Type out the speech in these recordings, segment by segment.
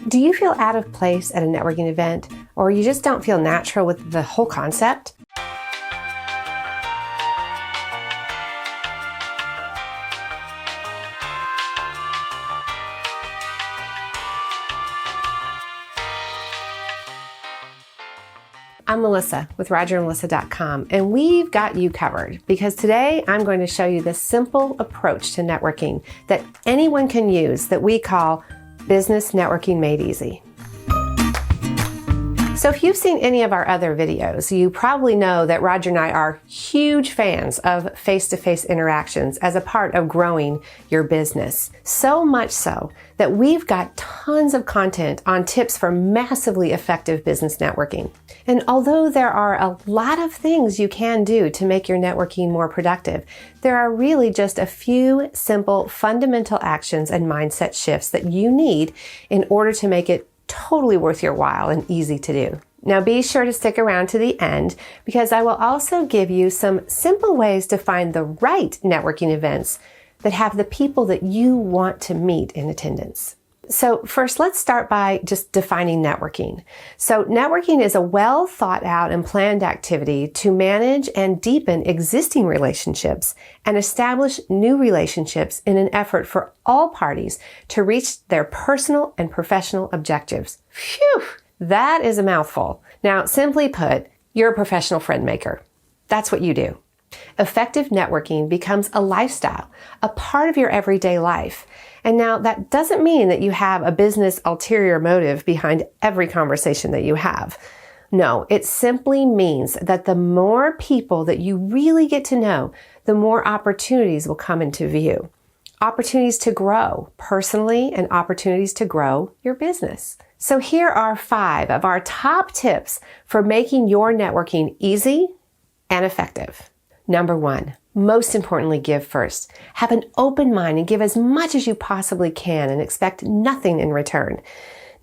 Do you feel out of place at a networking event, or you just don't feel natural with the whole concept? I'm Melissa with RodgerandMelissa.com, and we've got you covered because today I'm going to show you the simple approach to networking that anyone can use that we call Business Networking Made Easy. So if you've seen any of our other videos, you probably know that Rodger and I are huge fans of face-to-face interactions as a part of growing your business. So much so that we've got tons of content on tips for massively effective business networking. And although there are a lot of things you can do to make your networking more productive, there are really just a few simple fundamental actions and mindset shifts that you need in order to make it totally worth your while and easy to do. Now be sure to stick around to the end because I will also give you some simple ways to find the right networking events that have the people that you want to meet in attendance. So first, let's start by just defining networking. So networking is a well thought out and planned activity to manage and deepen existing relationships and establish new relationships in an effort for all parties to reach their personal and professional objectives. Phew, that is a mouthful. Now, simply put, you're a professional friend maker. That's what you do. Effective networking becomes a lifestyle, a part of your everyday life. And now that doesn't mean that you have a business ulterior motive behind every conversation that you have. No, it simply means that the more people that you really get to know, the more opportunities will come into view. Opportunities to grow personally and opportunities to grow your business. So here are 5 of our top tips for making your networking easy and effective. Number 1, most importantly, give first. Have an open mind and give as much as you possibly can and expect nothing in return.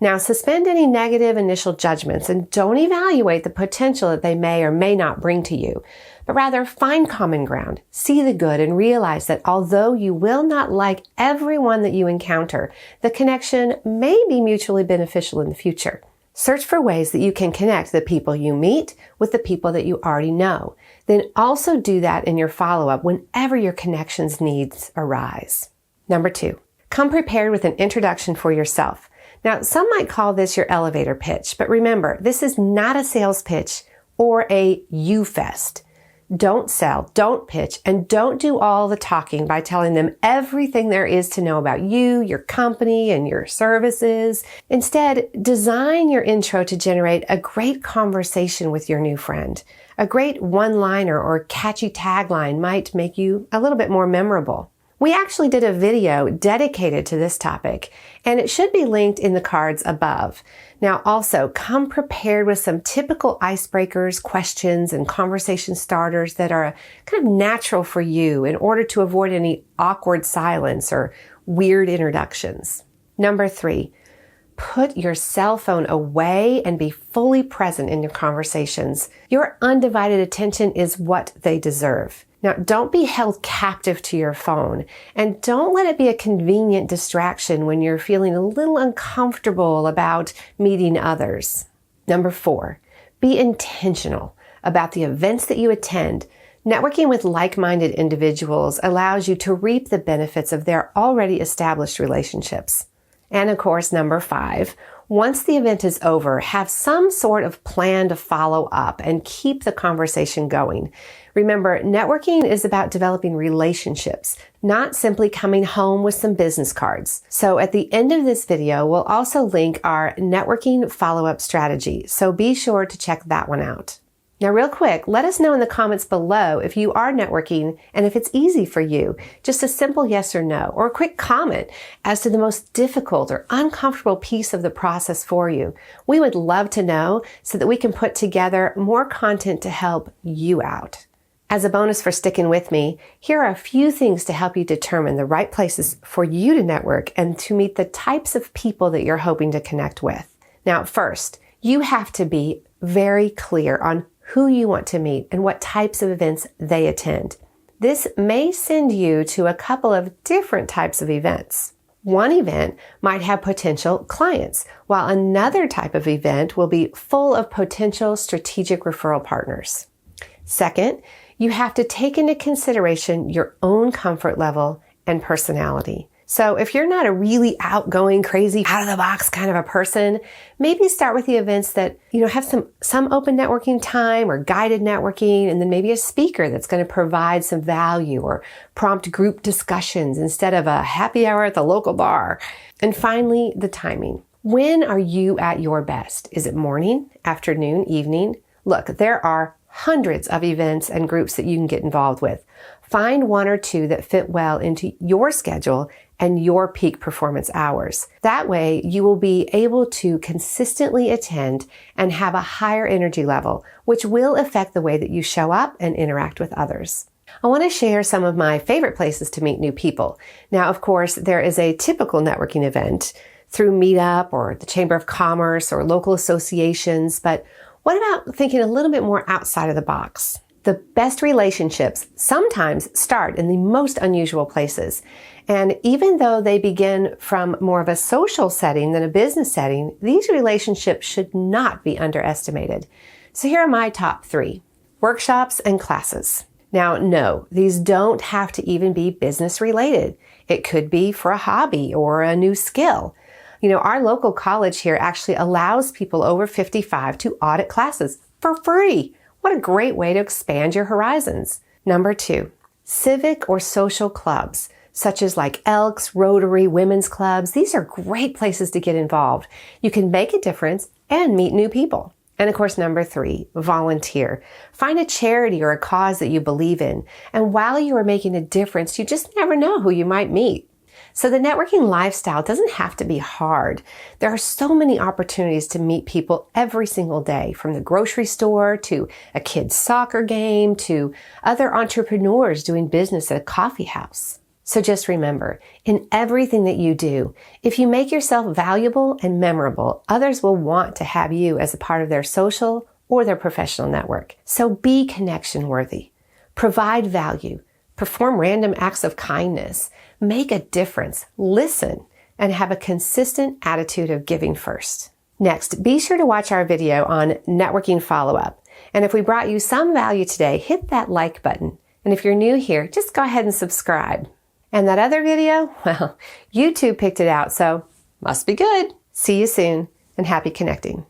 Now, suspend any negative initial judgments and don't evaluate the potential that they may or may not bring to you, but rather find common ground, see the good, and realize that although you will not like everyone that you encounter, the connection may be mutually beneficial in the future. Search for ways that you can connect the people you meet with the people that you already know. Then also do that in your follow-up whenever your connections needs arise. Number 2, come prepared with an introduction for yourself. Now, some might call this your elevator pitch, but remember, this is not a sales pitch or a you fest. Don't sell, don't pitch, and don't do all the talking by telling them everything there is to know about you, your company, and your services. Instead, design your intro to generate a great conversation with your new friend. A great one-liner or catchy tagline might make you a little bit more memorable. We actually did a video dedicated to this topic, and it should be linked in the cards above. Now, also, come prepared with some typical icebreakers, questions, and conversation starters that are kind of natural for you in order to avoid any awkward silence or weird introductions. Number 3, put your cell phone away and be fully present in your conversations. Your undivided attention is what they deserve. Now, don't be held captive to your phone, and don't let it be a convenient distraction when you're feeling a little uncomfortable about meeting others. Number 4, be intentional about the events that you attend. Networking with like-minded individuals allows you to reap the benefits of their already established relationships. And of course, number 5, once the event is over, have some sort of plan to follow up and keep the conversation going. Remember, networking is about developing relationships, not simply coming home with some business cards. So at the end of this video, we'll also link our networking follow-up strategy. So be sure to check that one out. Now, real quick, let us know in the comments below if you are networking and if it's easy for you. Just a simple yes or no, or a quick comment as to the most difficult or uncomfortable piece of the process for you. We would love to know so that we can put together more content to help you out. As a bonus for sticking with me, here are a few things to help you determine the right places for you to network and to meet the types of people that you're hoping to connect with. Now, first, you have to be very clear on who you want to meet and what types of events they attend. This may send you to a couple of different types of events. One event might have potential clients, while another type of event will be full of potential strategic referral partners. Second, you have to take into consideration your own comfort level and personality. So if you're not a really outgoing, crazy, out-of-the-box kind of a person, maybe start with the events that, have some open networking time or guided networking, and then maybe a speaker that's going to provide some value or prompt group discussions instead of a happy hour at the local bar. And finally, the timing. When are you at your best? Is it morning, afternoon, evening? Look, there are hundreds of events and groups that you can get involved with. Find one or two that fit well into your schedule and your peak performance hours. That way, you will be able to consistently attend and have a higher energy level, which will affect the way that you show up and interact with others. I want to share some of my favorite places to meet new people. Now, of course, there is a typical networking event through Meetup or the Chamber of Commerce or local associations, but what about thinking a little bit more outside of the box? The best relationships sometimes start in the most unusual places. And even though they begin from more of a social setting than a business setting, these relationships should not be underestimated. So here are my top 3. Workshops and classes. Now, no, these don't have to even be business related. It could be for a hobby or a new skill. Our local college here actually allows people over 55 to audit classes for free. What a great way to expand your horizons. Number 2, civic or social clubs, such as like Elks, Rotary, women's clubs. These are great places to get involved. You can make a difference and meet new people. And of course, number 3, volunteer. Find a charity or a cause that you believe in. And while you are making a difference, you just never know who you might meet. So the networking lifestyle doesn't have to be hard. There are so many opportunities to meet people every single day, from the grocery store to a kid's soccer game to other entrepreneurs doing business at a coffee house. So just remember, in everything that you do, if you make yourself valuable and memorable, others will want to have you as a part of their social or their professional network. So be connection worthy. Provide value. Perform random acts of kindness. Make a difference, listen, and have a consistent attitude of giving first. Next, be sure to watch our video on networking follow-up. And if we brought you some value today, hit that like button. And if you're new here, just go ahead and subscribe. And that other video, well, YouTube picked it out, so must be good. See you soon, and happy connecting.